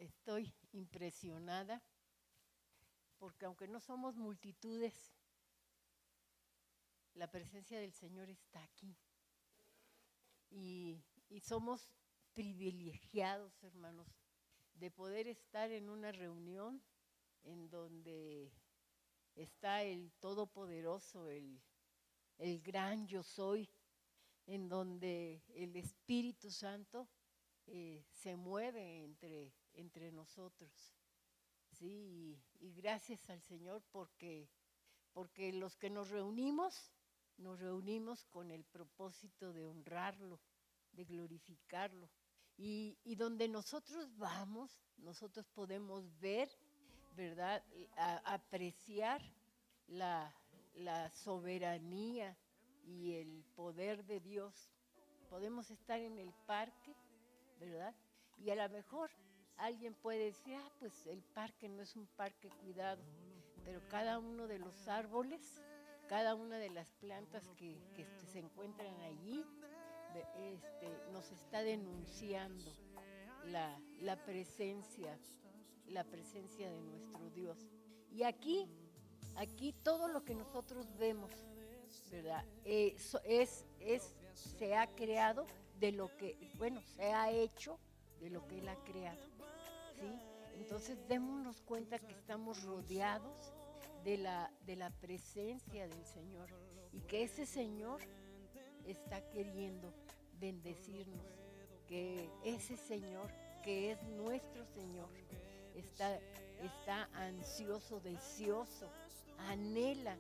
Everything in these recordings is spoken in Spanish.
estoy impresionada porque aunque no somos multitudes, la presencia del Señor está aquí. Y somos privilegiados, hermanos, de poder estar en una reunión en donde está el Todopoderoso, el gran yo soy, en donde el Espíritu Santo se mueve entre nosotros. Sí, y gracias al Señor porque los que nos reunimos con el propósito de honrarlo, de glorificarlo. Y donde nosotros vamos, nosotros podemos ver, ¿verdad? Apreciar la soberanía y el poder de Dios. Podemos estar en el parque, ¿verdad? Y a lo mejor alguien puede decir, pues el parque no es un parque cuidado, pero cada uno de los árboles, cada una de las plantas que se encuentran allí, nos está denunciando la presencia de nuestro Dios. Y aquí todo lo que nosotros vemos, ¿verdad? Se ha creado de lo que, se ha hecho de lo que Él ha creado, ¿sí? Entonces démonos cuenta que estamos rodeados de la presencia del Señor y que ese Señor está queriendo bendecirnos, que ese Señor que es nuestro Señor está ansioso, deseoso, anhela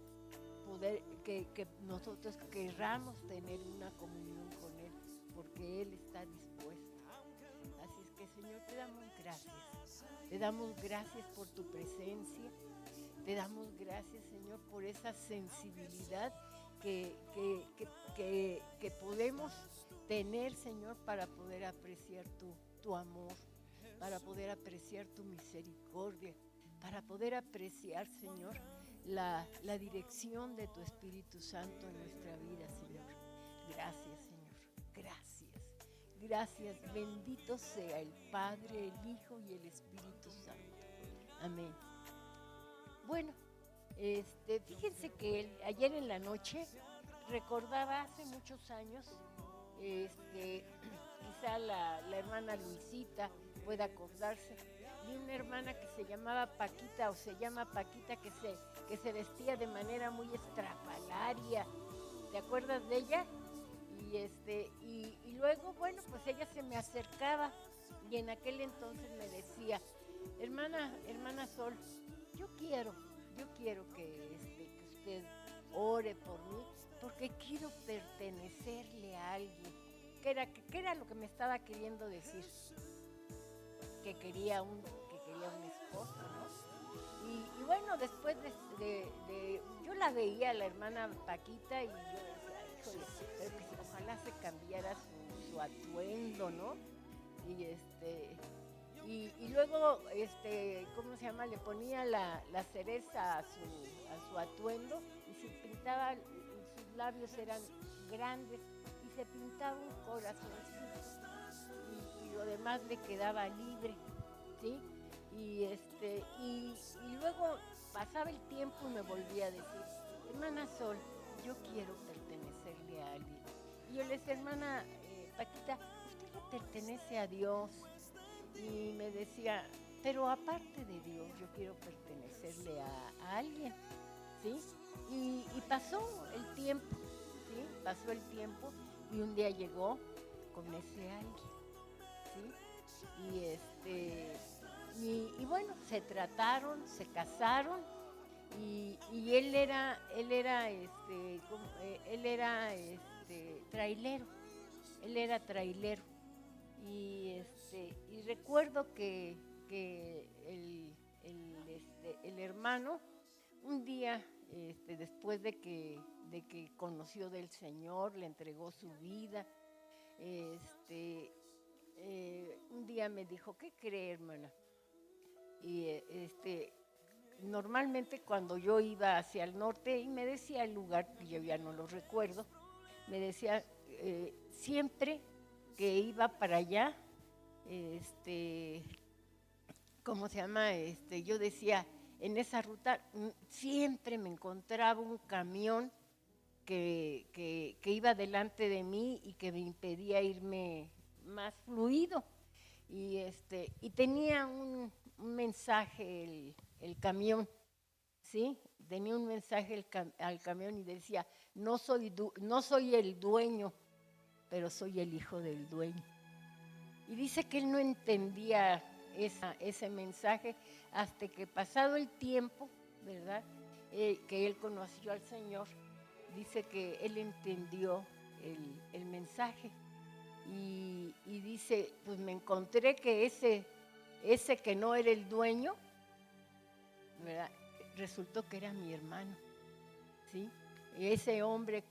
poder que nosotros querramos tener una comunión con Él, porque Él está dispuesto. Así es que, Señor, te damos gracias por tu presencia, te damos gracias, Señor, por esa sensibilidad que podemos tener, Señor, para poder apreciar tu amor, para poder apreciar tu misericordia, para poder apreciar, Señor, la dirección de tu Espíritu Santo en nuestra vida, Señor. Gracias, Señor. Gracias. Gracias. Bendito sea el Padre, el Hijo y el Espíritu Santo. Amén. Bueno, fíjense que ayer en la noche recordaba hace muchos años, quizá la hermana Luisita pueda acordarse de una hermana que se llamaba Paquita, o se llama Paquita, que se vestía de manera muy estrafalaria. ¿Te acuerdas de ella? Y luego, pues ella se me acercaba y en aquel entonces me decía, hermana Sol, yo quiero que usted ore por mí, porque quiero pertenecerle a alguien. ¿Qué era lo que me estaba queriendo decir? Que quería un esposo, ¿no? Y bueno, después yo la veía a la hermana Paquita y yo decía, híjole, pero que ojalá se cambiara su atuendo, ¿no? Y luego, ¿cómo se llama? Le ponía la cereza a su atuendo y se pintaba, sus labios eran grandes y se pintaba un corazoncito y lo demás le quedaba libre, ¿sí? Y luego pasaba el tiempo y me volvía a decir, hermana Sol, yo quiero pertenecerle a alguien. Y yo le decía, hermana Paquita, usted le pertenece a Dios. Y me decía, pero aparte de Dios, yo quiero pertenecerle a alguien, ¿sí? Y pasó el tiempo, ¿sí? Pasó el tiempo y un día llegó con ese alguien, ¿sí? Y bueno, se trataron, se casaron y él era trailero, él era trailero. Y recuerdo que el hermano un día, después de que conoció del Señor, le entregó su vida, un día me dijo, ¿qué cree, hermana? Y normalmente cuando yo iba hacia el norte, y me decía el lugar, que yo ya no lo recuerdo, me decía, siempre que iba para allá, ¿cómo se llama? Yo decía, en esa ruta siempre me encontraba un camión que iba delante de mí y que me impedía irme más fluido. Y tenía un mensaje el camión, ¿sí? Tenía un mensaje al camión y decía, no soy el dueño, pero soy el hijo del dueño. Y dice que él no entendía ese mensaje hasta que pasado el tiempo, ¿verdad? Que él conoció al Señor, dice que él entendió el mensaje. Y dice, pues me encontré que ese que no era el dueño, ¿verdad? Resultó que era mi hermano, ¿sí? Y ese hombre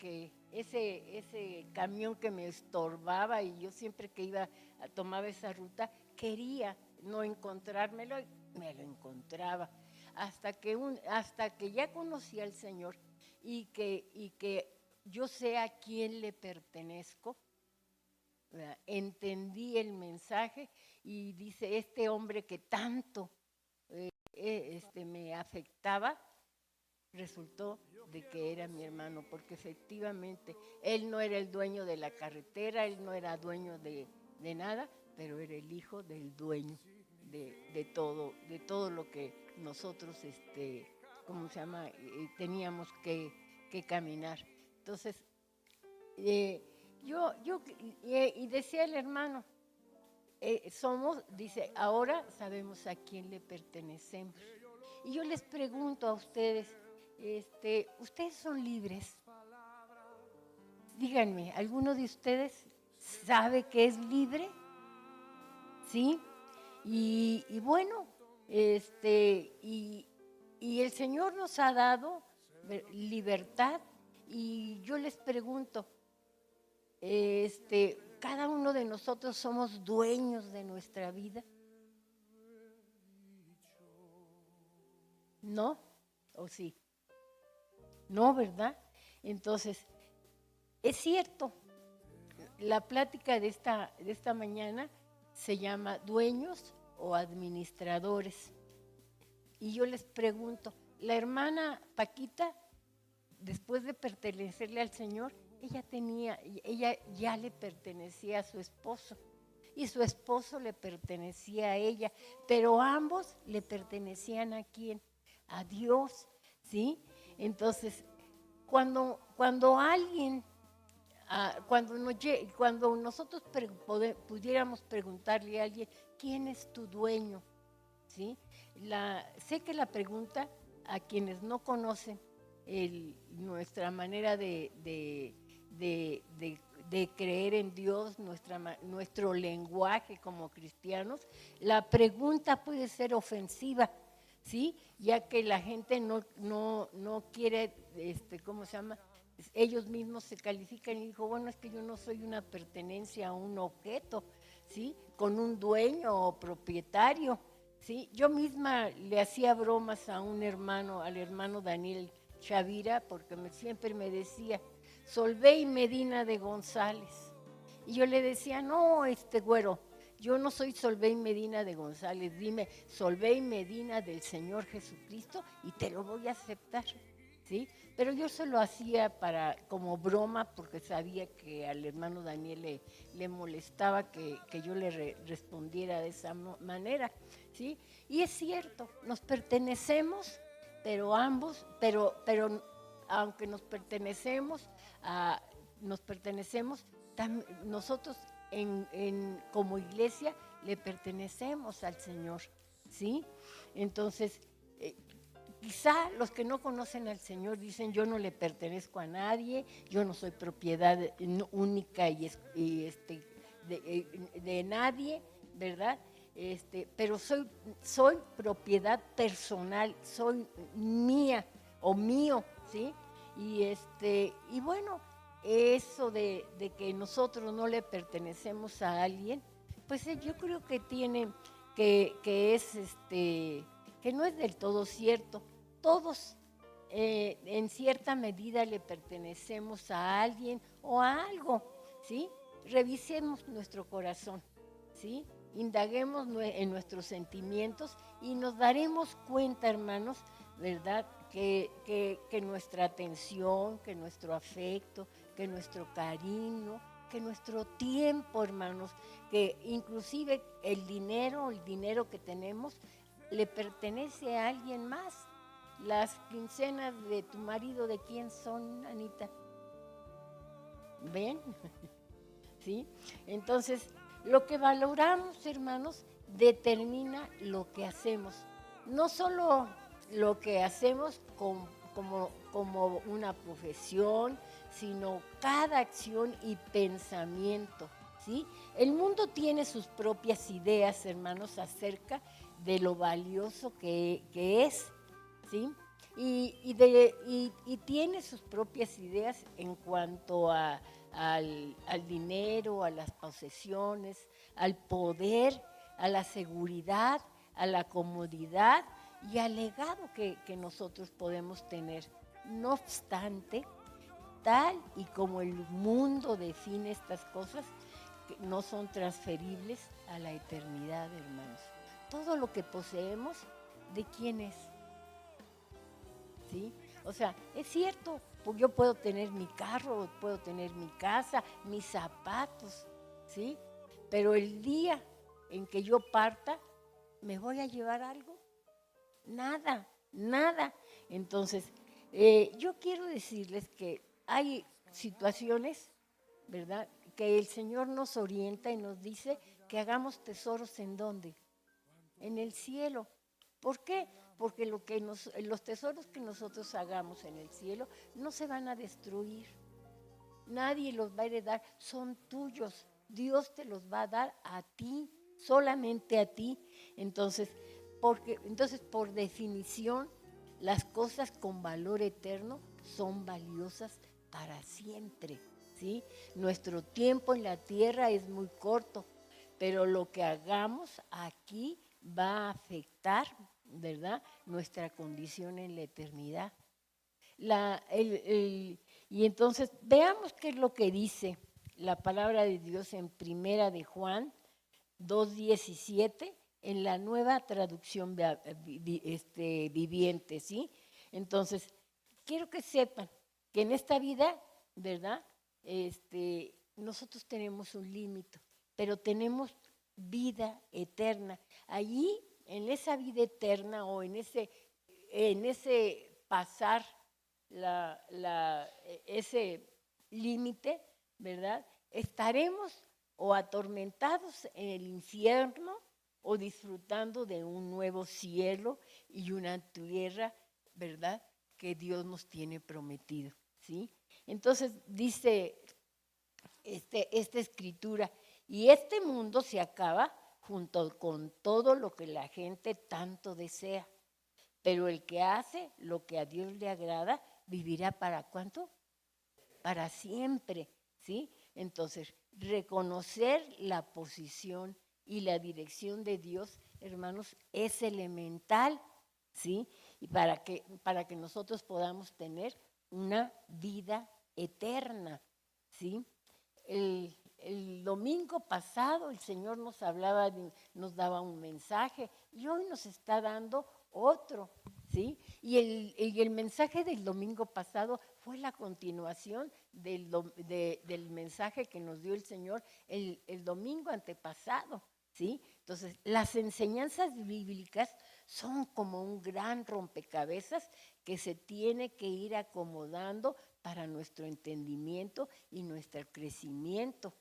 ese camión que me estorbaba y yo siempre que tomaba esa ruta, quería no encontrármelo y me lo encontraba. Hasta que ya conocí al Señor y que yo sé a quién le pertenezco, ¿verdad? Entendí el mensaje y dice, este hombre que tanto me afectaba, resultó de que era mi hermano, porque efectivamente él no era el dueño de la carretera, él no era dueño de nada, pero era el hijo del dueño de todo lo que nosotros, ¿cómo se llama? Teníamos que caminar. Entonces, y decía el hermano, dice, ahora sabemos a quién le pertenecemos. Y yo les pregunto a ustedes, ¿ustedes son libres? Díganme, ¿alguno de ustedes sabe que es libre? ¿Sí? Y bueno, y el Señor nos ha dado libertad. Y yo les pregunto, cada uno de nosotros somos dueños de nuestra vida. ¿No? ¿O sí? No, ¿verdad? Entonces, es cierto, la plática de esta mañana se llama dueños o administradores. Y yo les pregunto, la hermana Paquita, después de pertenecerle al Señor, ella ya le pertenecía a su esposo y su esposo le pertenecía a ella, pero ambos le pertenecían ¿a quién? A Dios, ¿sí? Entonces, cuando alguien, cuando nosotros pudiéramos preguntarle a alguien, ¿quién es tu dueño? ¿Sí? Sé que la pregunta a quienes no conocen nuestra manera de creer en Dios, nuestro lenguaje como cristianos, la pregunta puede ser ofensiva, ¿sí? Ya que la gente no quiere, ¿cómo se llama? Ellos mismos se califican y dijo, bueno, es que yo no soy una pertenencia a un objeto, ¿sí? Con un dueño o propietario, ¿sí? Yo misma le hacía bromas a un hermano, al hermano Daniel Chavira, porque siempre me decía, Solveig Medina de González. Y yo le decía, no, güero, yo no soy Solveig Medina de González, dime Solveig Medina del Señor Jesucristo y te lo voy a aceptar, ¿sí? Pero yo se lo hacía como broma porque sabía que al hermano Daniel le molestaba que yo le respondiera de esa manera, ¿sí? Y es cierto, nos pertenecemos, pero aunque nos pertenecemos, nosotros como iglesia le pertenecemos al Señor, ¿sí? Entonces, quizá los que no conocen al Señor dicen, yo no le pertenezco a nadie, yo no soy propiedad única de nadie, ¿verdad? Pero soy propiedad personal, soy mía o mío, ¿sí? Y bueno, eso de que nosotros no le pertenecemos a alguien, pues yo creo que que no es del todo cierto. Todos en cierta medida le pertenecemos a alguien o a algo, ¿sí? Revisemos nuestro corazón, ¿sí? indaguemos en nuestros sentimientos y nos daremos cuenta, hermanos, ¿verdad? Que nuestra atención, que nuestro afecto, que nuestro cariño, que nuestro tiempo, hermanos, que inclusive el dinero que tenemos, le pertenece a alguien más. Las quincenas de tu marido, ¿de quién son, Anita? ¿Ven? ¿Sí? Entonces, lo que valoramos, hermanos, determina lo que hacemos. No solo lo que hacemos como una profesión, sino cada acción y pensamiento, ¿sí? El mundo tiene sus propias ideas, hermanos, acerca de lo valioso que es, ¿sí? Y tiene sus propias ideas en cuanto al dinero, a las posesiones, al poder, a la seguridad, a la comodidad y al legado que nosotros podemos tener. No obstante, tal y como el mundo define estas cosas, que no son transferibles a la eternidad, hermanos. Todo lo que poseemos, ¿de quién es? ¿Sí? O sea, es cierto, porque yo puedo tener mi carro, puedo tener mi casa, mis zapatos, ¿sí? Pero el día en que yo parta, ¿me voy a llevar algo? Nada, nada. Entonces, yo quiero decirles que hay situaciones, ¿verdad?, que el Señor nos orienta y nos dice que hagamos tesoros ¿en dónde? En el cielo. ¿Por qué? Porque los tesoros que nosotros hagamos en el cielo no se van a destruir. Nadie los va a heredar, son tuyos. Dios te los va a dar a ti, solamente a ti. Entonces, por definición, las cosas con valor eterno son valiosas para siempre, ¿sí? Nuestro tiempo en la tierra es muy corto, pero lo que hagamos aquí va a afectar, ¿verdad?, nuestra condición en la eternidad. Y entonces veamos qué es lo que dice la palabra de Dios en Primera de Juan 2:17 en la Nueva Traducción Viviente, ¿sí? Entonces, quiero que sepan que en esta vida, ¿verdad?, nosotros tenemos un límite, pero tenemos vida eterna. Allí, en esa vida eterna o en ese pasar ese límite, ¿verdad?, estaremos o atormentados en el infierno o disfrutando de un nuevo cielo y una tierra, ¿verdad?, que Dios nos tiene prometido, ¿sí? Entonces dice esta escritura, y este mundo se acaba junto con todo lo que la gente tanto desea, pero el que hace lo que a Dios le agrada vivirá ¿para cuánto? Para siempre, ¿sí? Entonces, reconocer la posición y la dirección de Dios, hermanos, es elemental, ¿sí? Y para que nosotros podamos tener una vida eterna, ¿sí? El domingo pasado el Señor nos daba un mensaje y hoy nos está dando otro, ¿sí? Y el mensaje del domingo pasado fue la continuación del mensaje que nos dio el Señor el domingo antepasado, ¿sí? Entonces, las enseñanzas bíblicas son como un gran rompecabezas que se tiene que ir acomodando para nuestro entendimiento y nuestro crecimiento,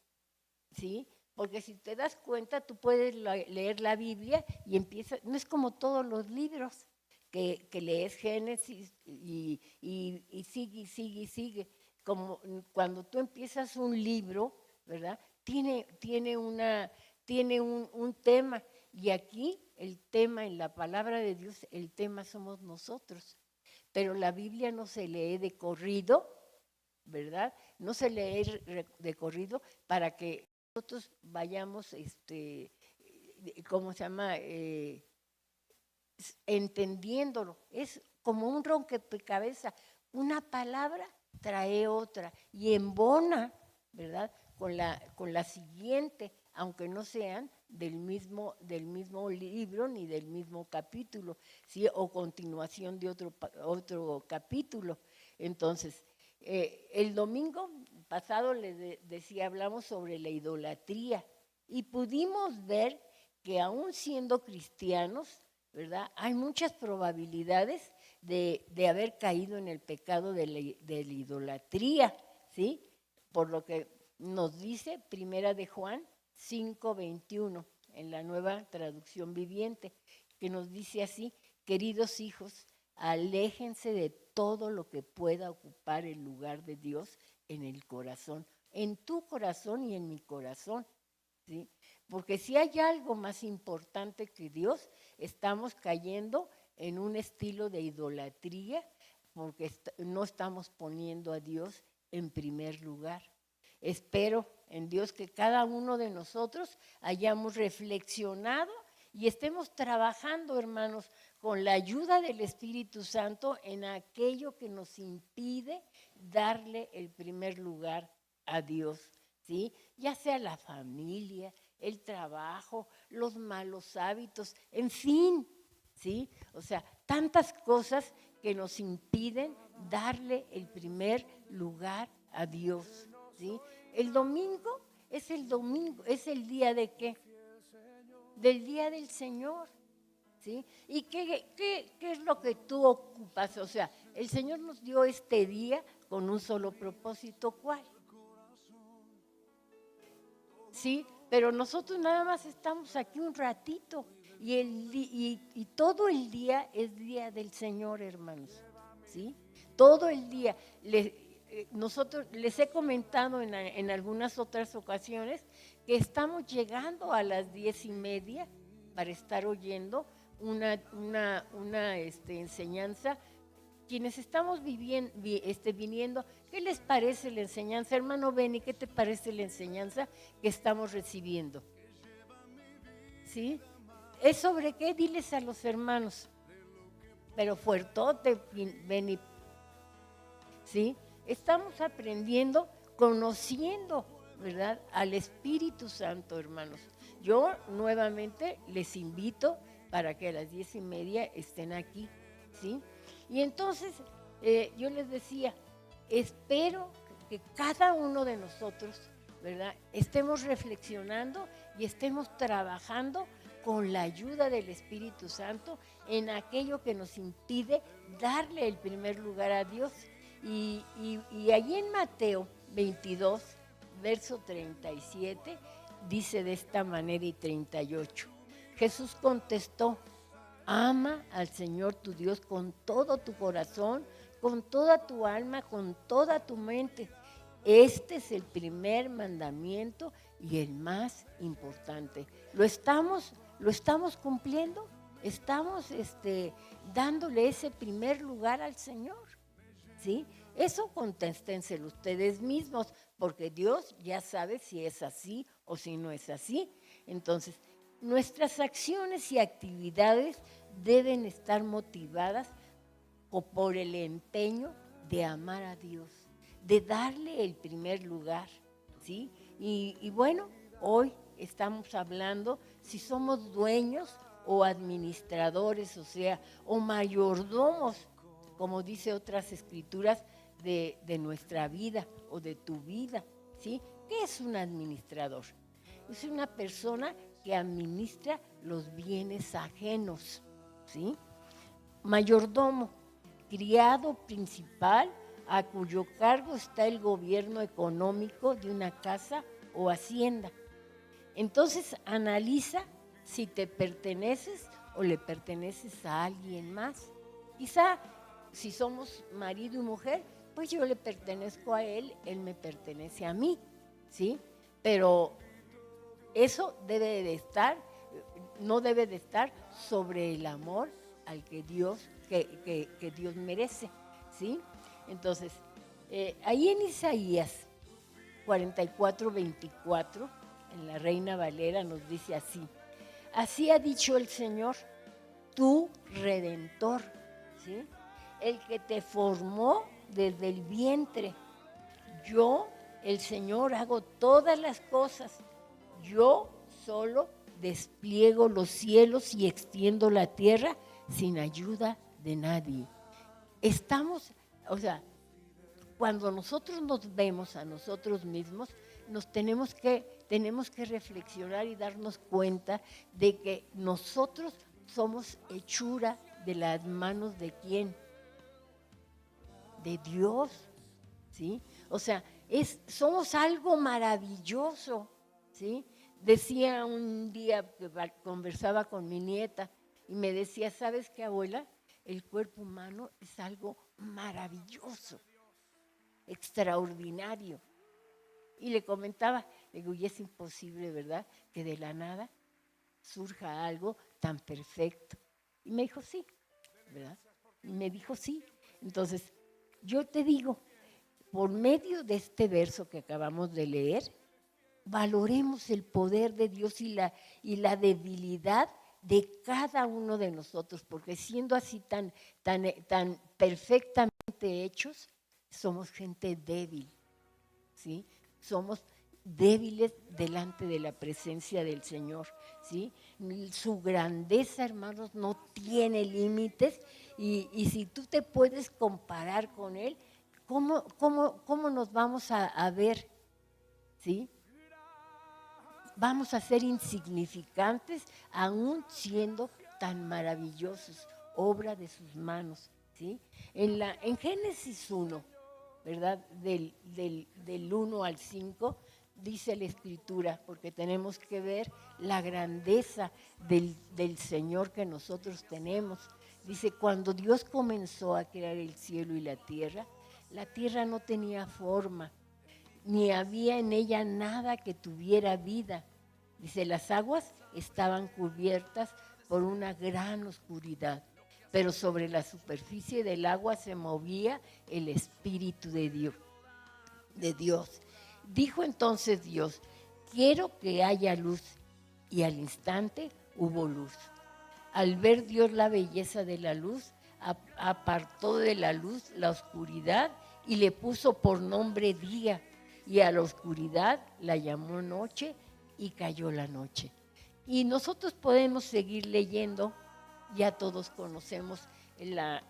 ¿sí? Porque si te das cuenta, tú puedes leer la Biblia y empiezas, no es como todos los libros, que lees Génesis y sigue. Como cuando tú empiezas un libro, ¿verdad?, tiene un tema, y aquí el tema en la palabra de Dios, el tema somos nosotros. Pero la Biblia no se lee de corrido, ¿verdad? No se lee de corrido para que nosotros vayamos, ¿cómo se llama?, entendiéndolo. Es como un rompecabezas. Una palabra trae otra y embona, ¿verdad?, con la siguiente, aunque no sean del mismo libro ni del mismo capítulo, ¿sí? O continuación de otro capítulo. Entonces, el domingo pasado les decía, hablamos sobre la idolatría y pudimos ver que aún siendo cristianos, ¿verdad? Hay muchas probabilidades de haber caído en el pecado de la idolatría, ¿sí? Por lo que nos dice Primera de Juan 5:21 en la Nueva Traducción Viviente, que nos dice así: queridos hijos, aléjense de todo lo que pueda ocupar el lugar de Dios en el corazón, en tu corazón y en mi corazón, ¿sí? Porque si hay algo más importante que Dios, estamos cayendo en un estilo de idolatría porque no estamos poniendo a Dios en primer lugar. Espero en Dios que cada uno de nosotros hayamos reflexionado y estemos trabajando, hermanos, con la ayuda del Espíritu Santo en aquello que nos impide darle el primer lugar a Dios, ¿sí? Ya sea la familia, el trabajo, los malos hábitos, en fin, ¿sí? O sea, tantas cosas que nos impiden darle el primer lugar a Dios, ¿sí? El domingo, ¿es el día de qué? Del día del Señor, ¿sí? ¿Y qué es lo que tú ocupas? O sea, el Señor nos dio este día con un solo propósito, ¿cuál? ¿Sí? Pero nosotros nada más estamos aquí un ratito y todo el día es día del Señor, hermanos, ¿sí? Todo el día. Nosotros les he comentado en algunas otras ocasiones que estamos llegando a las 10:30 para estar oyendo una enseñanza. Quienes estamos viniendo, ¿qué les parece la enseñanza? Hermano Benny, ¿qué te parece la enseñanza que estamos recibiendo? ¿Sí? ¿Es sobre qué? Diles a los hermanos. Pero fuertote, Benny. ¿Sí? Estamos aprendiendo, conociendo, ¿verdad? Al Espíritu Santo, hermanos. Yo nuevamente les invito para que a las 10:30 estén aquí, ¿sí? Y entonces yo les decía, espero que cada uno de nosotros, ¿verdad?, estemos reflexionando y estemos trabajando con la ayuda del Espíritu Santo en aquello que nos impide darle el primer lugar a Dios. Y allí en Mateo 22, verso 37, dice de esta manera y 38, Jesús contestó: ama al Señor tu Dios con todo tu corazón, con toda tu alma, con toda tu mente. Este es el primer mandamiento y el más importante. ¿Lo estamos cumpliendo? ¿Estamos dándole ese primer lugar al Señor? ¿Sí? Eso contéstenselo ustedes mismos, porque Dios ya sabe si es así o si no es así. Entonces, nuestras acciones y actividades deben estar motivadas por el empeño de amar a Dios, de darle el primer lugar, ¿sí? Y bueno, hoy estamos hablando si somos dueños o administradores, o sea, o mayordomos, como dice otras escrituras, de nuestra vida o de tu vida, ¿sí? ¿Qué es un administrador? Es una persona que administra los bienes ajenos, ¿sí? Mayordomo, criado principal a cuyo cargo está el gobierno económico de una casa o hacienda. Entonces analiza si te perteneces o le perteneces a alguien más. Quizá si somos marido y mujer, pues yo le pertenezco a él, él me pertenece a mí, ¿sí? Pero eso debe de estar, no debe de estar sobre el amor al que Dios, que Dios merece, ¿sí? Entonces, ahí en Isaías 44:24, en la Reina Valera nos dice así: así ha dicho el Señor, tu Redentor, ¿sí?, el que te formó desde el vientre. Yo el Señor, hago todas las cosas. Yo solo despliego los cielos y extiendo la tierra sin ayuda de nadie. Estamos, o sea, cuando nosotros nos vemos a nosotros mismos, tenemos que reflexionar y darnos cuenta de que nosotros somos hechura de las manos de ¿quién? De Dios, ¿sí? O sea, somos algo maravilloso, ¿sí? Decía un día que conversaba con mi nieta y me decía, ¿sabes qué, abuela? El cuerpo humano es algo maravilloso, extraordinario. Y le comentaba, le digo, y es imposible, ¿verdad?, que de la nada surja algo tan perfecto. Y me dijo, sí, ¿verdad? Y me dijo, sí. Entonces, yo te digo, por medio de este verso que acabamos de leer, valoremos el poder de Dios y la debilidad de cada uno de nosotros, porque siendo así tan perfectamente hechos, somos gente débil, ¿sí? Somos débiles delante de la presencia del Señor, ¿sí? Su grandeza, hermanos, no tiene límites y si tú te puedes comparar con Él, ¿cómo nos vamos a ver? ¿Sí? Vamos a ser insignificantes aún siendo tan maravillosos, obra de sus manos, ¿sí? En Génesis 1, ¿verdad? Del 1 al 5, dice la Escritura, porque tenemos que ver la grandeza del Señor que nosotros tenemos. Dice, cuando Dios comenzó a crear el cielo y la tierra no tenía forma, ni había en ella nada que tuviera vida. Dice, las aguas estaban cubiertas por una gran oscuridad, pero sobre la superficie del agua se movía el Espíritu de Dios. Dijo entonces Dios, quiero que haya luz, y al instante hubo luz. Al ver Dios la belleza de la luz, apartó de la luz la oscuridad y le puso por nombre día, y a la oscuridad la llamó noche, y cayó la noche. Y nosotros podemos seguir leyendo, ya todos conocemos la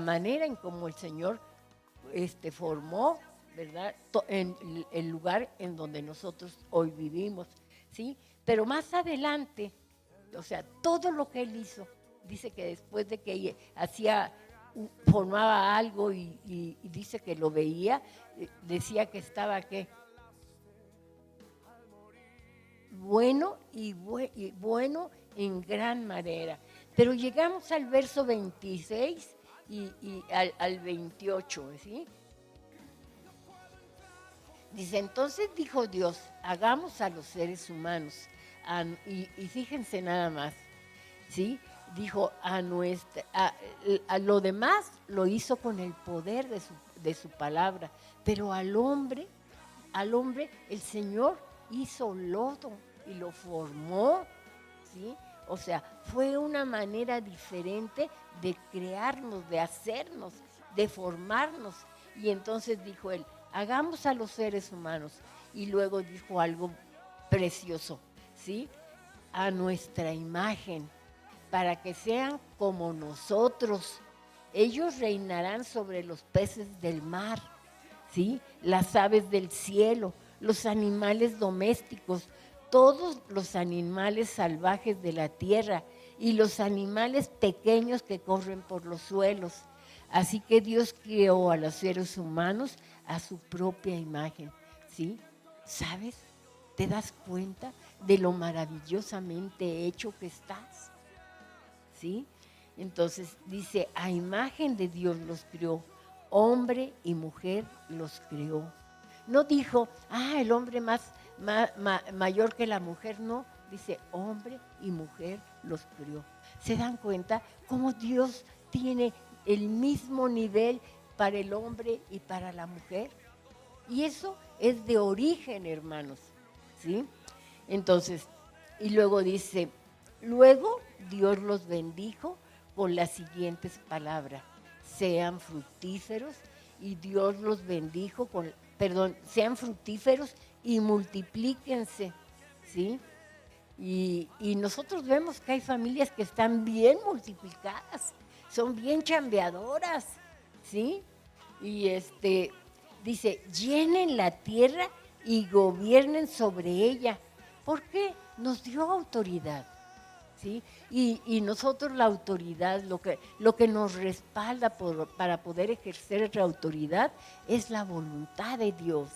manera en cómo el Señor formó, ¿verdad?, en el lugar en donde nosotros hoy vivimos, ¿sí? Pero más adelante, o sea, todo lo que Él hizo, dice que después de que formaba algo y dice que lo veía, decía que estaba ¿qué? Bueno y bueno en gran manera. Pero llegamos al verso 26 y al 28, ¿sí? Dice, entonces dijo Dios, hagamos a los seres humanos, y fíjense nada más, ¿sí? Dijo, a lo demás lo hizo con el poder de su palabra, pero al hombre el Señor hizo lodo y lo formó, ¿sí? O sea, fue una manera diferente de crearnos, de hacernos, de formarnos. Y entonces dijo Él, hagamos a los seres humanos. Y luego dijo algo precioso, ¿sí? A nuestra imagen, para que sean como nosotros. Ellos reinarán sobre los peces del mar, ¿sí? Las aves del cielo, los animales domésticos, todos los animales salvajes de la tierra y los animales pequeños que corren por los suelos. Así que Dios creó a los seres humanos a su propia imagen, ¿sí? ¿Sabes? ¿Te das cuenta de lo maravillosamente hecho que estás? ¿Sí? Entonces dice, a imagen de Dios los creó, hombre y mujer los creó. No dijo, el hombre mayor que la mujer, no. Dice, hombre y mujer los crió. ¿Se dan cuenta cómo Dios tiene el mismo nivel para el hombre y para la mujer? Y eso es de origen, hermanos, ¿sí? Entonces, y luego dice, luego Dios los bendijo con las siguientes palabras: sean fructíferos y Dios los bendijo sean fructíferos y multiplíquense, ¿sí? Y nosotros vemos que hay familias que están bien multiplicadas, son bien chambeadoras, ¿sí? Y dice, llenen la tierra y gobiernen sobre ella. ¿Por qué? Nos dio autoridad, ¿sí? Y nosotros la autoridad, lo que nos respalda para poder ejercer la autoridad es la voluntad de Dios,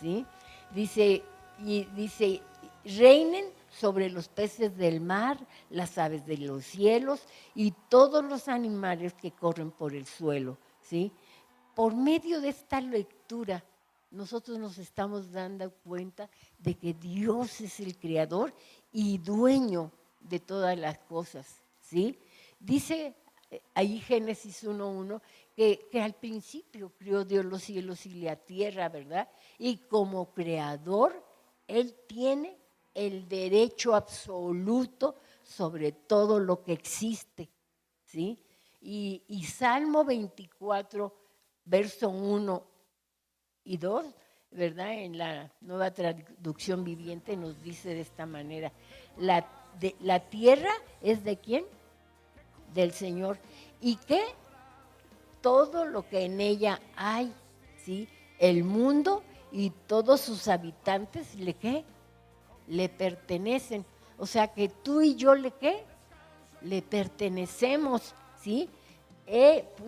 ¿sí? Dice, reinen sobre los peces del mar, las aves de los cielos y todos los animales que corren por el suelo, ¿sí? Por medio de esta lectura, nosotros nos estamos dando cuenta de que Dios es el creador y dueño de todas las cosas, ¿sí? Dice ahí Génesis 1:1 que al principio creó Dios los cielos y la tierra, ¿verdad? Y como creador, Él tiene el derecho absoluto sobre todo lo que existe, ¿sí? Y Salmo 24, verso 1 y 2, ¿verdad? En la Nueva Traducción Viviente nos dice de esta manera, la tierra es ¿de quién? Del Señor. ¿Y qué? Todo lo que en ella hay, ¿sí? El mundo y todos sus habitantes, ¿qué? Le pertenecen. O sea que tú y yo, ¿qué? Le pertenecemos, ¿sí?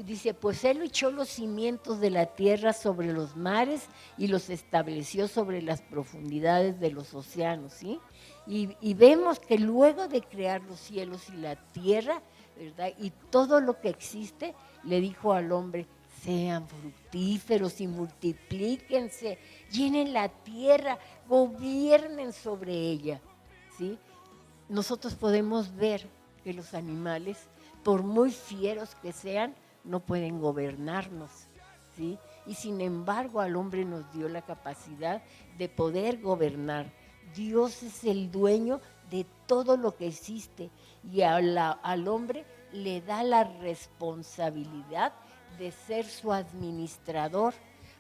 Dice, pues Él echó los cimientos de la tierra sobre los mares y los estableció sobre las profundidades de los océanos, ¿sí? Y vemos que luego de crear los cielos y la tierra, ¿verdad? Y todo lo que existe, le dijo al hombre, sean fructíferos y multiplíquense, llenen la tierra, gobiernen sobre ella, ¿sí? Nosotros podemos ver que los animales, por muy fieros que sean, no pueden gobernarnos, ¿sí? Y sin embargo al hombre nos dio la capacidad de poder gobernar. Dios es el dueño de todo lo que existe y al hombre le da la responsabilidad de ser su administrador.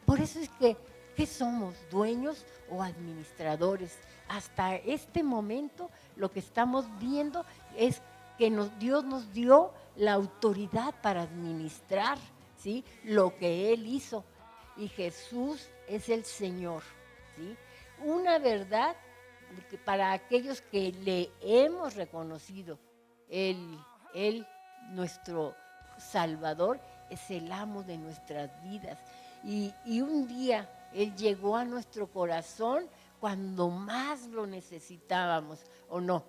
Por eso es que, ¿qué somos? ¿Dueños o administradores? Hasta este momento lo que estamos viendo es que Dios nos dio la autoridad para administrar, ¿sí? Lo que Él hizo. Y Jesús es el Señor, ¿sí? Una verdad para aquellos que le hemos reconocido, Él, nuestro Salvador, es el amo de nuestras vidas. Y un día Él llegó a nuestro corazón cuando más lo necesitábamos, ¿o no?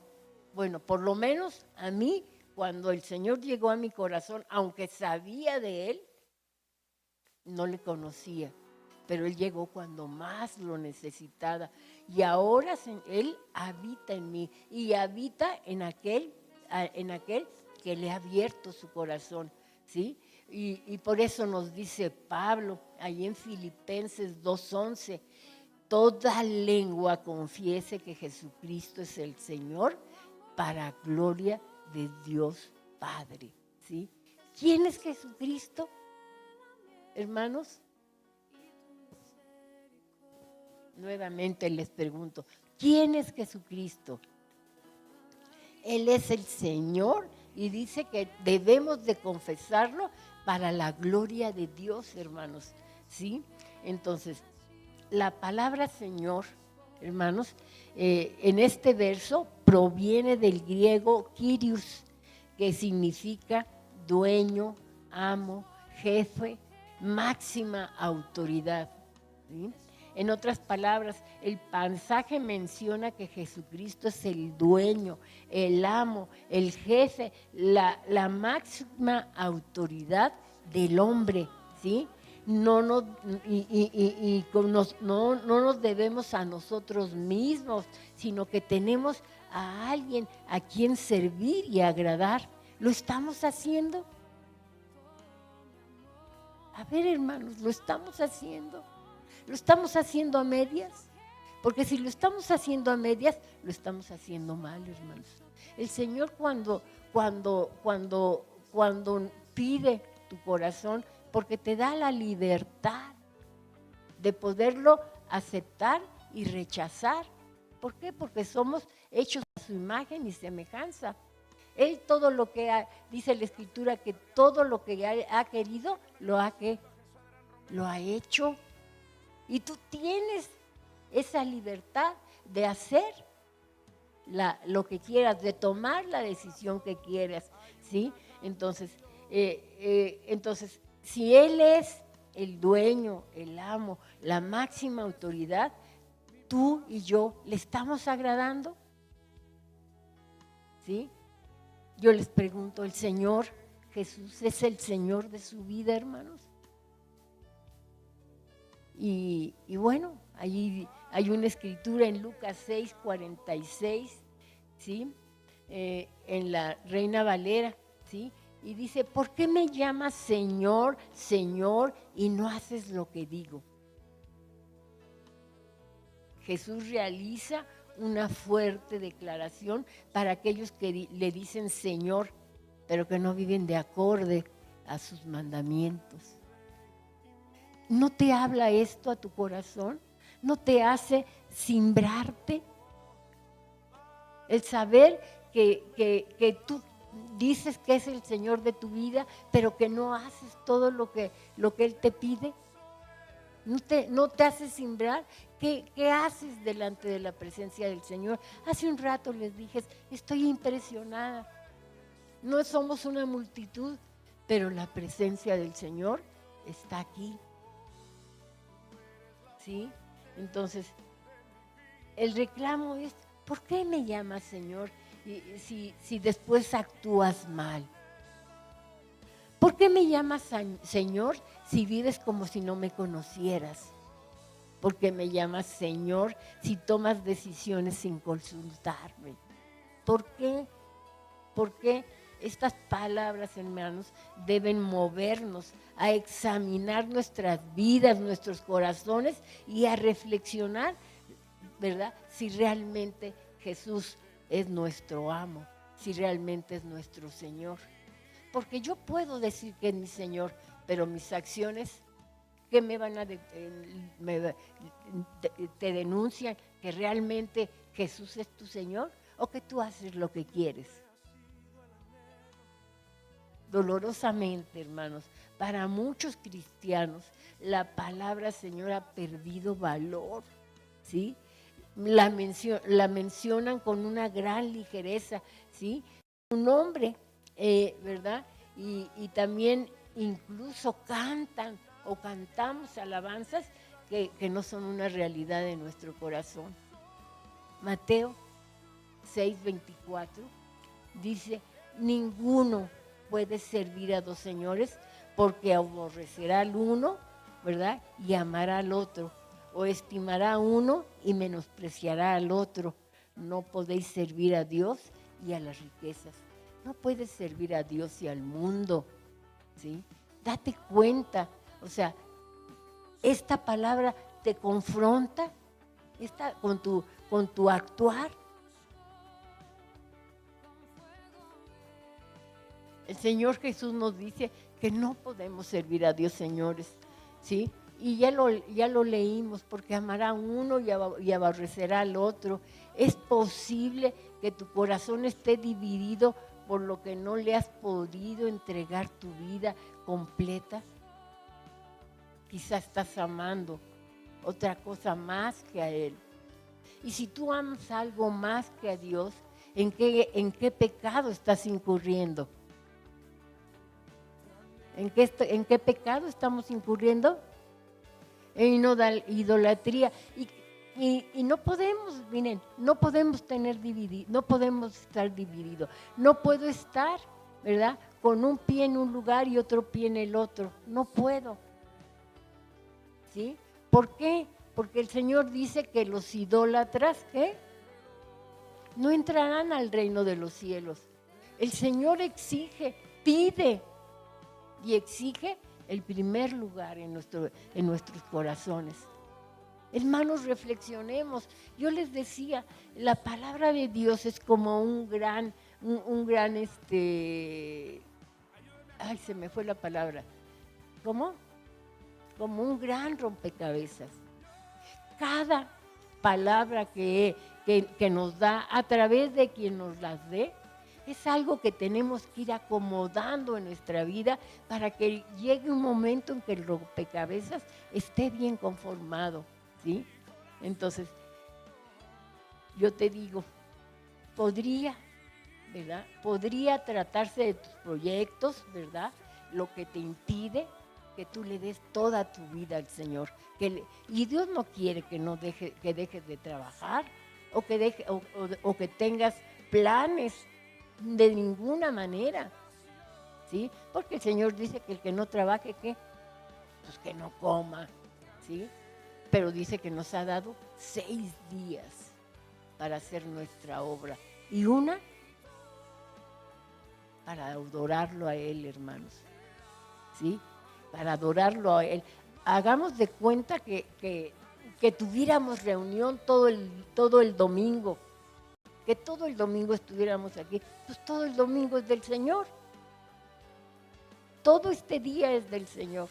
Bueno, por lo menos a mí, cuando el Señor llegó a mi corazón, aunque sabía de Él, no le conocía, pero Él llegó cuando más lo necesitaba. Y ahora Él habita en mí y habita en aquel que le ha abierto su corazón, ¿sí? Y por eso nos dice Pablo, ahí en Filipenses 2:11, toda lengua confiese que Jesucristo es el Señor para gloria de Dios Padre, ¿sí? ¿Quién es Jesucristo, hermanos? Nuevamente les pregunto, ¿quién es Jesucristo? Él es el Señor y dice que debemos de confesarlo para la gloria de Dios, hermanos, ¿sí? Entonces, la palabra Señor, hermanos, en este verso proviene del griego Kyrios, que significa dueño, amo, jefe, máxima autoridad, ¿sí? En otras palabras, el pasaje menciona que Jesucristo es el dueño, el amo, el jefe, la máxima autoridad del hombre, ¿sí? No nos debemos a nosotros mismos, sino que tenemos a alguien a quien servir y agradar. ¿Lo estamos haciendo? A ver, hermanos, ¿lo estamos haciendo? ¿Lo estamos haciendo a medias? Porque si lo estamos haciendo a medias, lo estamos haciendo mal, hermanos. El Señor cuando pide tu corazón, porque te da la libertad de poderlo aceptar y rechazar. ¿Por qué? Porque somos hechos a su imagen y semejanza. Él todo lo que dice la Escritura, que todo lo que ha querido, lo ha hecho. Y tú tienes esa libertad de hacer lo que quieras, de tomar la decisión que quieras, ¿sí? Entonces, si Él es el dueño, el amo, la máxima autoridad, tú y yo le estamos agradando, ¿sí? Yo les pregunto, ¿el Señor Jesús es el Señor de su vida, hermanos? Y bueno, allí hay una escritura en Lucas 6:46, ¿sí? En la Reina Valera, ¿sí? Y dice, ¿por qué me llamas Señor, Señor, y no haces lo que digo? Jesús realiza una fuerte declaración para aquellos que le dicen Señor, pero que no viven de acorde a sus mandamientos. ¿No te habla esto a tu corazón? ¿No te hace cimbrarte? El saber que tú dices que es el Señor de tu vida, pero que no haces todo lo que Él te pide. ¿No te hace cimbrar? ¿Qué haces delante de la presencia del Señor? Hace un rato les dije, estoy impresionada. No somos una multitud, pero la presencia del Señor está aquí. ¿Sí? Entonces, el reclamo es, ¿por qué me llamas Señor si después actúas mal? ¿Por qué me llamas Señor si vives como si no me conocieras? ¿Por qué me llamas Señor si tomas decisiones sin consultarme? ¿Por qué? ¿Por qué? Estas palabras, hermanos, deben movernos a examinar nuestras vidas, nuestros corazones y a reflexionar, ¿verdad? Si realmente Jesús es nuestro amo, si realmente es nuestro Señor. Porque yo puedo decir que es mi Señor, pero mis acciones, ¿qué me van a te denuncian? ¿Que realmente Jesús es tu Señor o que tú haces lo que quieres? Dolorosamente, hermanos, para muchos cristianos la palabra Señor ha perdido valor, ¿sí? La mencionan con una gran ligereza, ¿sí? Un nombre, ¿verdad? Y también incluso cantan o cantamos alabanzas que no son una realidad de nuestro corazón. Mateo 6:24 dice, ninguno puede servir a dos señores porque aborrecerá al uno, ¿verdad? Y amará al otro, o estimará a uno y menospreciará al otro. No podéis servir a Dios y a las riquezas. No puedes servir a Dios y al mundo, ¿sí? Date cuenta, o sea, esta palabra te confronta con tu actuar. El Señor Jesús nos dice que no podemos servir a Dios, señores, ¿sí? Y ya lo leímos, porque amará a uno y aborrecerá al otro. Es posible que tu corazón esté dividido por lo que no le has podido entregar tu vida completa. Quizás estás amando otra cosa más que a Él. Y si tú amas algo más que a Dios, ¿en qué pecado estás incurriendo? ¿En qué pecado estamos incurriendo? En idolatría. Y no podemos, miren, no podemos estar divididos. No puedo estar, ¿verdad?, con un pie en un lugar y otro pie en el otro. No puedo. ¿Sí? ¿Por qué? Porque el Señor dice que los idólatras, ¿qué? No entrarán al reino de los cielos. El Señor exige, pide y exige el primer lugar en nuestros corazones. Hermanos, reflexionemos. Yo les decía, la palabra de Dios es como un gran, ay, se me fue la palabra. ¿cómo? Como un gran rompecabezas. Cada palabra que nos da a través de quien nos las dé, es algo que tenemos que ir acomodando en nuestra vida para que llegue un momento en que el rompecabezas esté bien conformado, ¿sí? Entonces, yo te digo, podría, ¿verdad? Podría tratarse de tus proyectos, ¿verdad? Lo que te impide que tú le des toda tu vida al Señor. Y Dios no quiere que dejes de trabajar o que tengas planes de ninguna manera, ¿sí? Porque el Señor dice que el que no trabaje, ¿qué? Pues que no coma, ¿sí? Pero dice que nos ha dado 6 días para hacer nuestra obra y una para adorarlo a Él, hermanos, ¿sí? Para adorarlo a Él. Hagamos de cuenta que tuviéramos reunión todo el domingo, que todo el domingo estuviéramos aquí, pues todo el domingo es del Señor. Todo este día es del Señor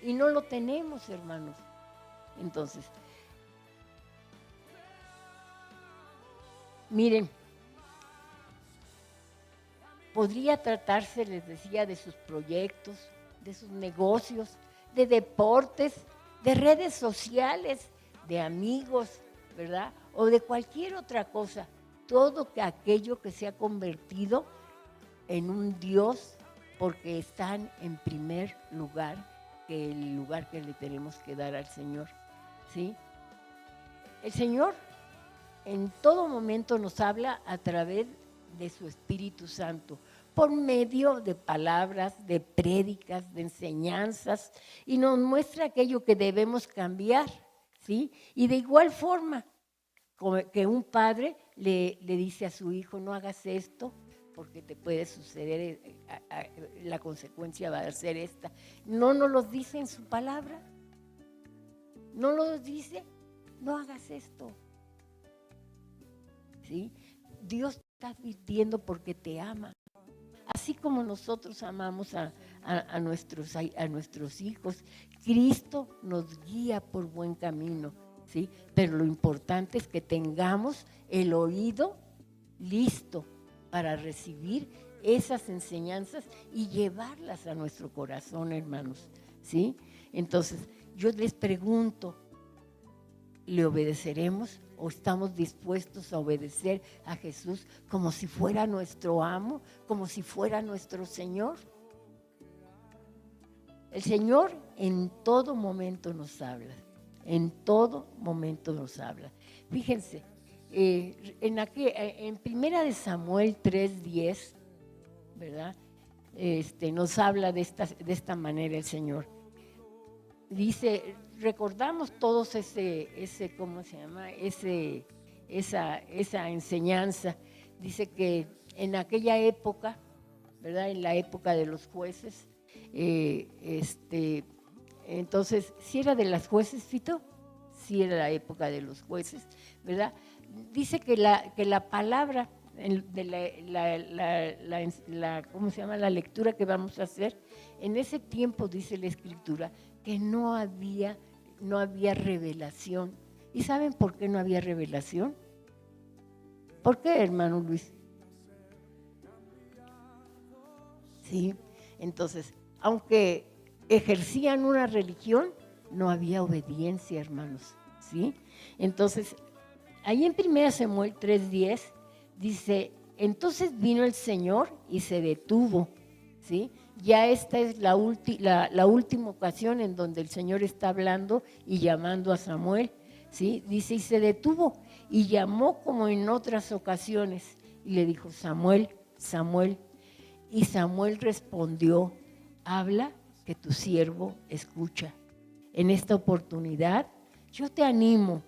y no lo tenemos, hermanos. Entonces, miren, podría tratarse, les decía, de sus proyectos, de sus negocios, de deportes, de redes sociales, de amigos, ¿verdad? O de cualquier otra cosa. Todo aquello que se ha convertido en un Dios porque están en primer lugar que el lugar que le tenemos que dar al Señor, ¿sí? El Señor en todo momento nos habla a través de su Espíritu Santo, por medio de palabras, de prédicas, de enseñanzas, y nos muestra aquello que debemos cambiar, ¿sí? Y de igual forma, como que un padre le dice a su hijo, no hagas esto, porque te puede suceder, la consecuencia va a ser esta. No nos lo dice en su palabra, no lo dice, no hagas esto, ¿sí? Dios te está advirtiendo porque te ama. Así como nosotros amamos a nuestros hijos, Cristo nos guía por buen camino, ¿sí? Pero lo importante es que tengamos el oído listo para recibir esas enseñanzas y llevarlas a nuestro corazón, hermanos, ¿sí? Entonces, yo les pregunto, ¿le obedeceremos o estamos dispuestos a obedecer a Jesús como si fuera nuestro amo, como si fuera nuestro Señor? El Señor en todo momento nos habla, en todo momento nos habla. Fíjense, en Primera de Samuel 3:10, ¿verdad? Nos habla de esta manera el Señor. Dice, recordamos todos ¿cómo se llama? Esa enseñanza. Dice que en aquella época, ¿verdad? En la época de los jueces, entonces, ¿sí era de las jueces, Fito? Sí era la época de los jueces, ¿verdad? Dice que la palabra de ¿cómo se llama? La lectura que vamos a hacer, en ese tiempo dice la Escritura que no había revelación. ¿Y saben por qué no había revelación? ¿Por qué, hermano Luis? Sí, entonces, aunque ejercían una religión, no había obediencia, hermanos, ¿sí? Entonces, ahí en 1 Samuel 3:10 dice, entonces vino el Señor y se detuvo, ¿sí? Ya esta es la última ocasión en donde el Señor está hablando y llamando a Samuel, ¿sí? Dice, y se detuvo y llamó como en otras ocasiones y le dijo, Samuel, Samuel. Y Samuel respondió, habla que tu siervo escucha. En esta oportunidad yo te animo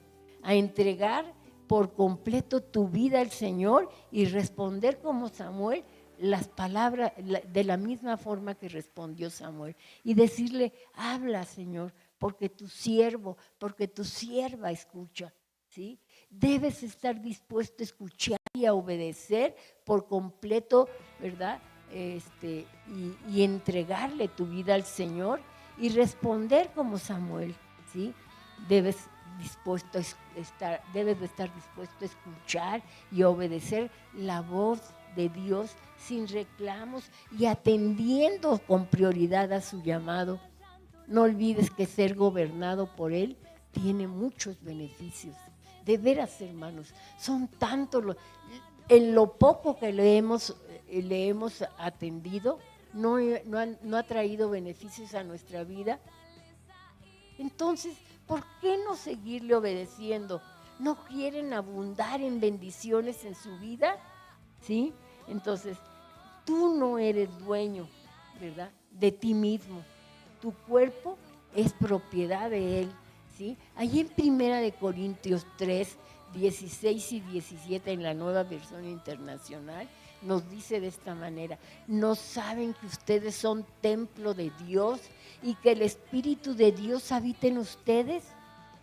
a entregar por completo tu vida al Señor y responder como Samuel las palabras de la misma forma que respondió Samuel y decirle, habla, Señor, porque tu siervo, porque tu sierva escucha, ¿sí? Debes estar dispuesto a escuchar y a obedecer por completo, ¿verdad? Y entregarle tu vida al Señor y responder como Samuel, ¿sí? Debes de estar dispuesto a escuchar y obedecer la voz de Dios sin reclamos y atendiendo con prioridad a su llamado. No olvides que ser gobernado por Él tiene muchos beneficios. De veras, hermanos, son tantos en lo poco que le hemos atendido, no ha traído beneficios a nuestra vida. Entonces, ¿por qué no seguirle obedeciendo? ¿No quieren abundar en bendiciones en su vida? ¿Sí? Entonces, tú no eres dueño, ¿verdad?, de ti mismo. Tu cuerpo es propiedad de Él, ¿sí? Allí en Primera de Corintios 3, 16 y 17 en la Nueva Versión Internacional, nos dice de esta manera: ¿no saben que ustedes son templo de Dios y que el Espíritu de Dios habita en ustedes?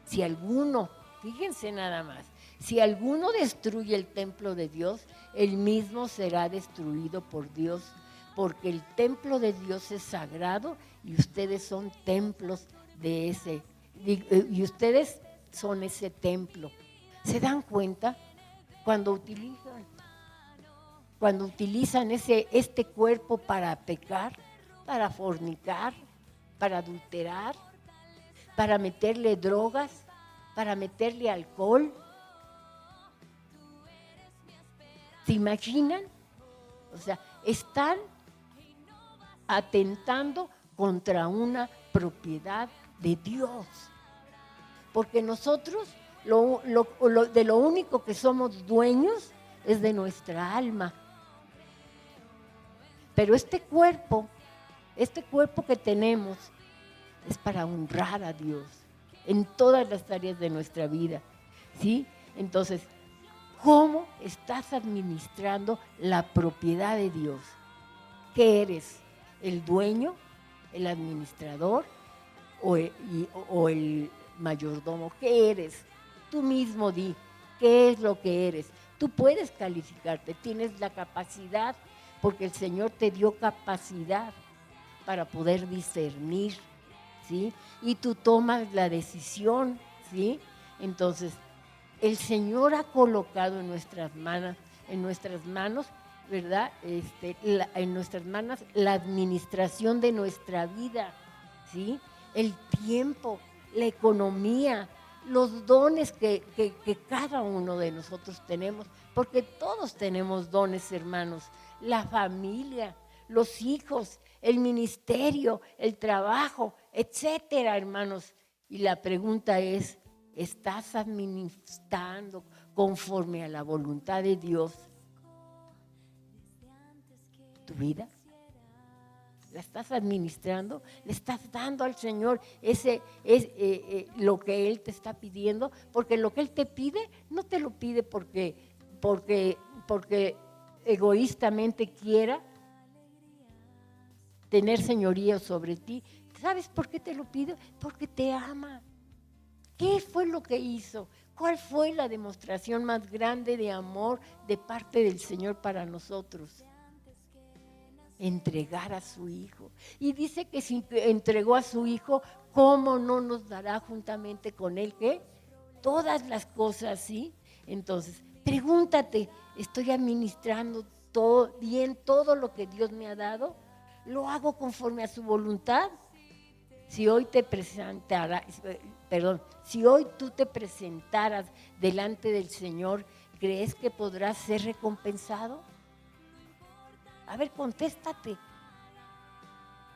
Si alguno, fíjense nada más, si alguno destruye el templo de Dios, él mismo será destruido por Dios, porque el templo de Dios es sagrado y ustedes son templos de ese, y ustedes son ese templo. ¿Se dan cuenta? Cuando utilizan este cuerpo para pecar, para fornicar, para adulterar, para meterle drogas, para meterle alcohol. ¿Se imaginan? O sea, están atentando contra una propiedad de Dios. Porque nosotros de lo único que somos dueños es de nuestra alma. Pero este cuerpo que tenemos es para honrar a Dios en todas las áreas de nuestra vida, ¿sí? Entonces, ¿cómo estás administrando la propiedad de Dios? ¿Qué eres? ¿El dueño, el administrador o el mayordomo? ¿Qué eres? Tú mismo di, ¿qué es lo que eres? Tú puedes calificarte, tienes la capacidad, porque el Señor te dio capacidad para poder discernir, ¿sí? Y tú tomas la decisión, ¿sí? Entonces, el Señor ha colocado en nuestras manos, ¿verdad? En nuestras manos la administración de nuestra vida, ¿sí? El tiempo, la economía, los dones que cada uno de nosotros tenemos, porque todos tenemos dones, hermanos, la familia, los hijos, el ministerio, el trabajo, etcétera, hermanos. Y la pregunta es: ¿estás administrando conforme a la voluntad de Dios tu vida? ¿La estás administrando? ¿Le estás dando al Señor lo que Él te está pidiendo? Porque lo que Él te pide, no te lo pide porque egoístamente quiera tener señorío sobre ti. ¿Sabes por qué te lo pide? Porque te ama. ¿Qué fue lo que hizo? ¿Cuál fue la demostración más grande de amor de parte del Señor para nosotros? Entregar a su Hijo. Y dice que si entregó a su Hijo, ¿cómo no nos dará juntamente con Él qué? Todas las cosas, ¿sí? Entonces, pregúntate, ¿estoy administrando bien todo lo que Dios me ha dado? ¿Lo hago conforme a su voluntad? Si hoy tú te presentaras delante del Señor, ¿crees que podrás ser recompensado? A ver, contéstate.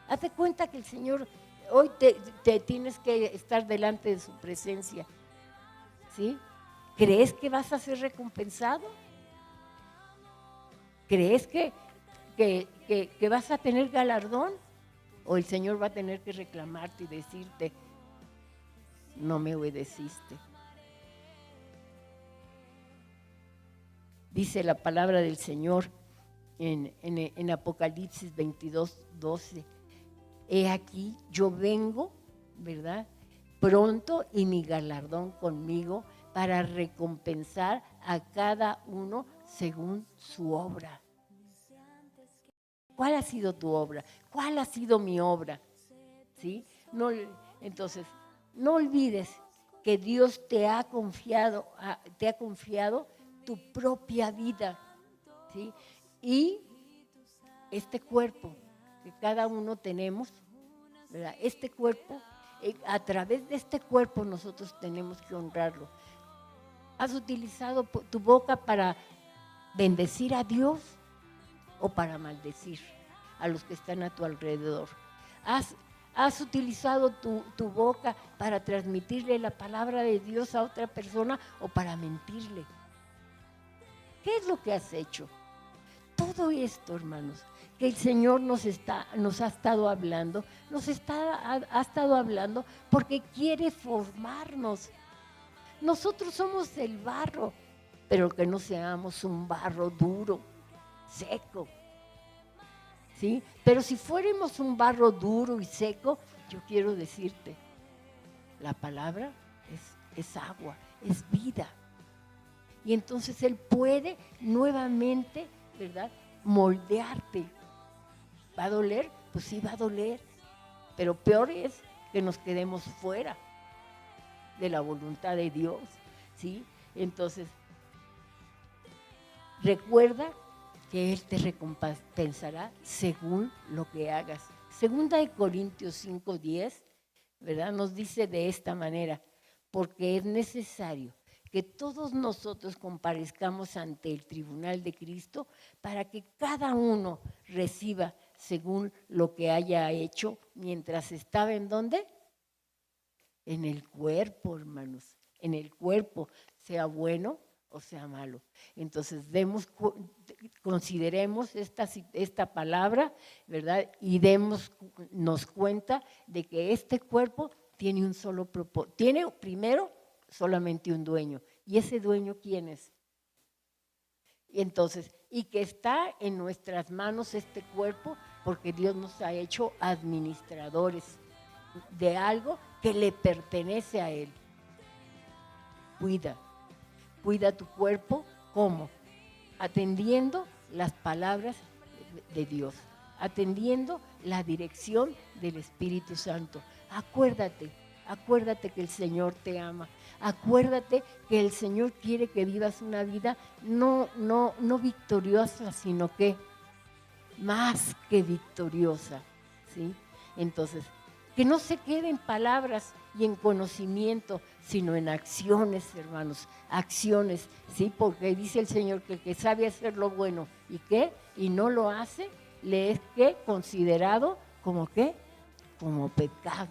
Hazte cuenta que el Señor, hoy te tienes que estar delante de su presencia, ¿sí? ¿Crees que vas a ser recompensado? ¿Crees que vas a tener galardón? ¿O el Señor va a tener que reclamarte y decirte: no me obedeciste? Dice la palabra del Señor en Apocalipsis 22, 12. He aquí, yo vengo, ¿verdad?, pronto, y mi galardón conmigo, para recompensar a cada uno según su obra. ¿Cuál ha sido tu obra? ¿Cuál ha sido mi obra? ¿Sí? No, entonces, no olvides que Dios te ha confiado tu propia vida, ¿sí? Y este cuerpo que cada uno tenemos, ¿verdad? Este cuerpo, a través de este cuerpo nosotros tenemos que honrarlo. ¿Has utilizado tu boca para bendecir a Dios o para maldecir a los que están a tu alrededor? ¿Has utilizado tu boca para transmitirle la palabra de Dios a otra persona o para mentirle? ¿Qué es lo que has hecho? Todo esto, hermanos, que el Señor nos ha estado hablando, ha estado hablando porque quiere formarnos. Nosotros somos el barro, pero que no seamos un barro duro, seco. ¿Sí? Pero si fuéramos un barro duro y seco, yo quiero decirte, la palabra es agua, es vida. Y entonces Él puede nuevamente, ¿verdad?, moldearte. ¿Va a doler? Pues sí, va a doler. Pero peor es que nos quedemos fuera de la voluntad de Dios, ¿sí? Entonces, recuerda que Él te recompensará según lo que hagas. Segunda de Corintios 5:10, ¿verdad?, nos dice de esta manera: porque es necesario que todos nosotros comparezcamos ante el tribunal de Cristo para que cada uno reciba según lo que haya hecho mientras estaba ¿en dónde? En el cuerpo, hermanos, en el cuerpo, sea bueno o sea malo. Entonces consideremos esta palabra, ¿verdad? Y démonos cuenta de que este cuerpo tiene un solo propósito. Tiene primero solamente un dueño. ¿Y ese dueño quién es? Y entonces, y que está en nuestras manos este cuerpo porque Dios nos ha hecho administradores de algo que le pertenece a Él. Cuida tu cuerpo, ¿cómo? Atendiendo las palabras de Dios, atendiendo la dirección del Espíritu Santo. Acuérdate que el Señor te ama. Acuérdate que el Señor quiere que vivas una vida no victoriosa, sino que más que victoriosa, ¿sí? Entonces, que no se quede en palabras y en conocimiento, sino en acciones, hermanos, acciones, ¿sí? Porque dice el Señor que el que sabe hacer lo bueno y no lo hace, le es considerado como como pecado.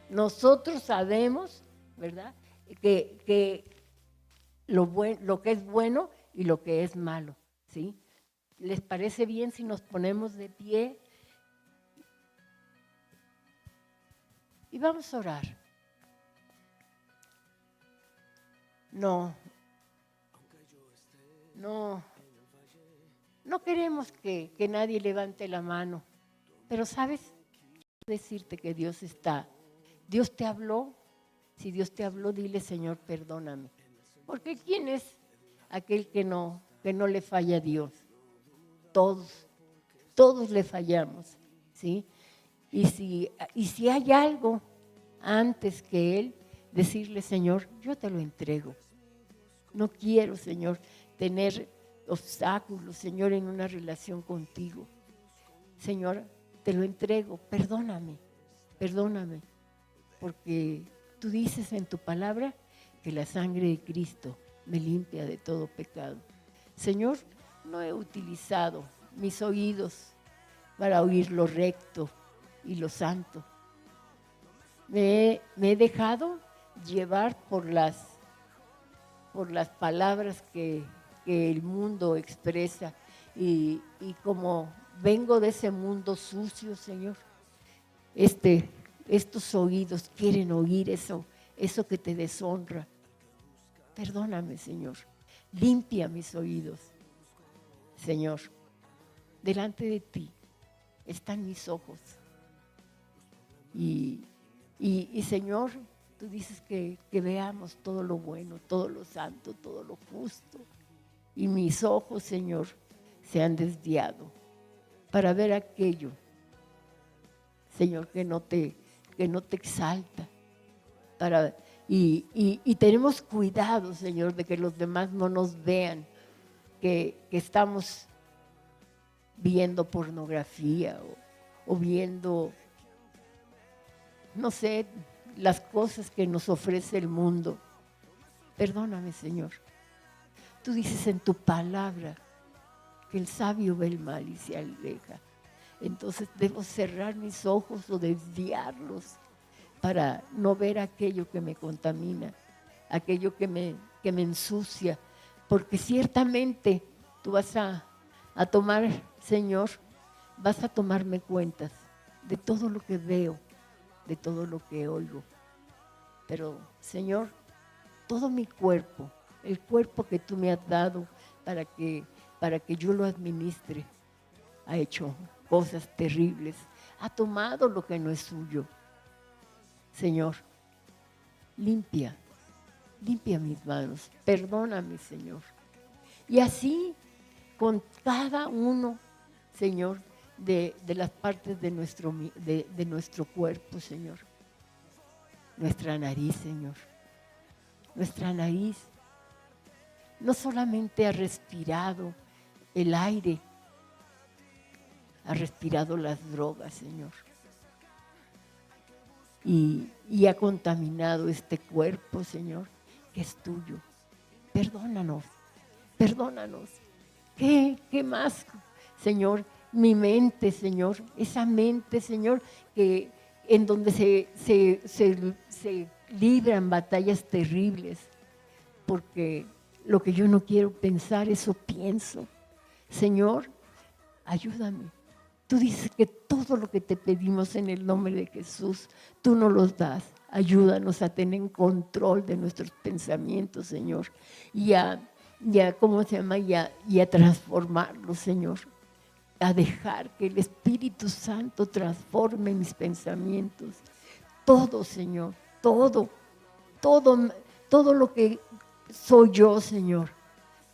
Nosotros sabemos, ¿verdad?, que lo que es bueno y lo que es malo, ¿sí? ¿Les parece bien si nos ponemos de pie? Y vamos a orar. No queremos que nadie levante la mano, pero ¿sabes? Quiero decirte que Dios está. Dios te habló. Si Dios te habló, dile: Señor, perdóname. Porque ¿quién es aquel que no le falla a Dios? Todos le fallamos, ¿sí? Y si hay algo antes que Él, decirle: Señor, yo te lo entrego. No quiero, Señor, tener obstáculos, Señor, en una relación contigo. Señor, te lo entrego, perdóname, porque tú dices en tu palabra que la sangre de Cristo me limpia de todo pecado. Señor, no he utilizado mis oídos para oír lo recto y lo santo. Me he dejado llevar por las palabras que el mundo expresa y como vengo de ese mundo sucio, Señor, estos oídos quieren oír eso que te deshonra. Perdóname, Señor, limpia mis oídos. Señor, delante de ti están mis ojos y Señor, tú dices que veamos todo lo bueno, todo lo santo, todo lo justo. Y mis ojos, Señor, se han desviado para ver aquello, Señor, que que no te exalta. Y tenemos cuidado, Señor, de que los demás no nos vean que estamos viendo pornografía o viendo, no sé, las cosas que nos ofrece el mundo. Perdóname, Señor. Tú dices en tu palabra que el sabio ve el mal y se aleja. Entonces debo cerrar mis ojos o desviarlos para no ver aquello que me contamina, aquello que me ensucia, porque ciertamente tú vas a tomar, Señor, vas a tomarme cuentas de todo lo que veo, de todo lo que oigo. Pero, Señor, todo mi cuerpo, el cuerpo que tú me has dado para que yo lo administre, ha hecho cosas terribles, ha tomado lo que no es suyo. Señor, limpia mis manos, perdóname, Señor. Y así con cada uno, Señor, de las partes de nuestro cuerpo, Señor. Nuestra nariz, Señor. Nuestra nariz no solamente ha respirado el aire, ha respirado las drogas, Señor. Y ha contaminado este cuerpo, Señor, que es tuyo. Perdónanos. ¿Qué más, Señor? Mi mente, Señor, esa mente, Señor, que en donde se libran batallas terribles, porque lo que yo no quiero pensar, eso pienso. Señor, ayúdame. Tú dices que todo lo que te pedimos en el nombre de Jesús, tú nos los das. Ayúdanos a tener control de nuestros pensamientos, Señor, y a transformarlos, Señor. A dejar que el Espíritu Santo transforme mis pensamientos. Todo, Señor, todo lo que soy yo, Señor,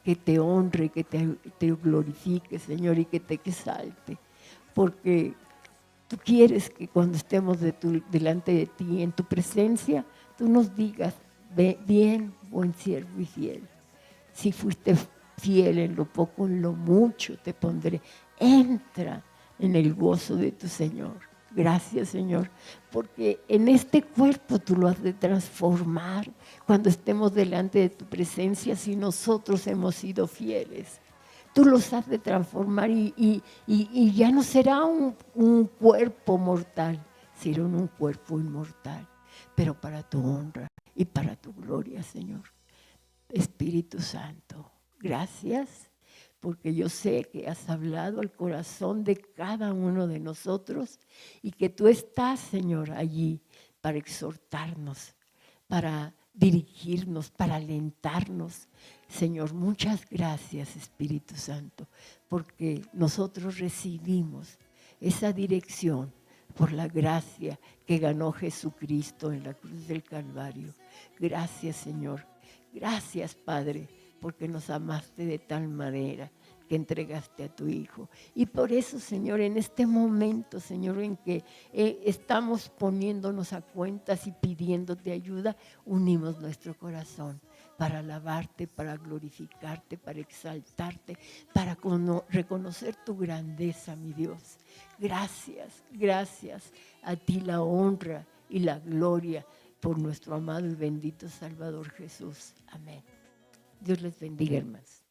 que te honre, que te glorifique, Señor, y que te exalte. Porque tú quieres que cuando estemos delante de ti, en tu presencia, tú nos digas, bien, buen siervo y fiel. Si fuiste fiel en lo poco, en lo mucho te pondré. Entra en el gozo de tu Señor. Gracias, Señor, porque en este cuerpo tú lo has de transformar cuando estemos delante de tu presencia, si nosotros hemos sido fieles. Tú los has de transformar y ya no será un cuerpo mortal, sino un cuerpo inmortal, pero para tu honra y para tu gloria, Señor. Espíritu Santo, gracias, porque yo sé que has hablado al corazón de cada uno de nosotros y que tú estás, Señor, allí para exhortarnos, para dirigirnos, para alentarnos. Señor, muchas gracias, Espíritu Santo, porque nosotros recibimos esa dirección por la gracia que ganó Jesucristo en la cruz del Calvario. Gracias, Señor. Gracias, Padre, porque nos amaste de tal manera que entregaste a tu Hijo. Y por eso, Señor, en este momento, Señor, en que estamos poniéndonos a cuentas y pidiéndote ayuda, unimos nuestro corazón para alabarte, para glorificarte, para exaltarte, para reconocer tu grandeza, mi Dios. Gracias, gracias. A ti la honra y la gloria por nuestro amado y bendito Salvador Jesús. Amén. Dios les bendiga, hermanos.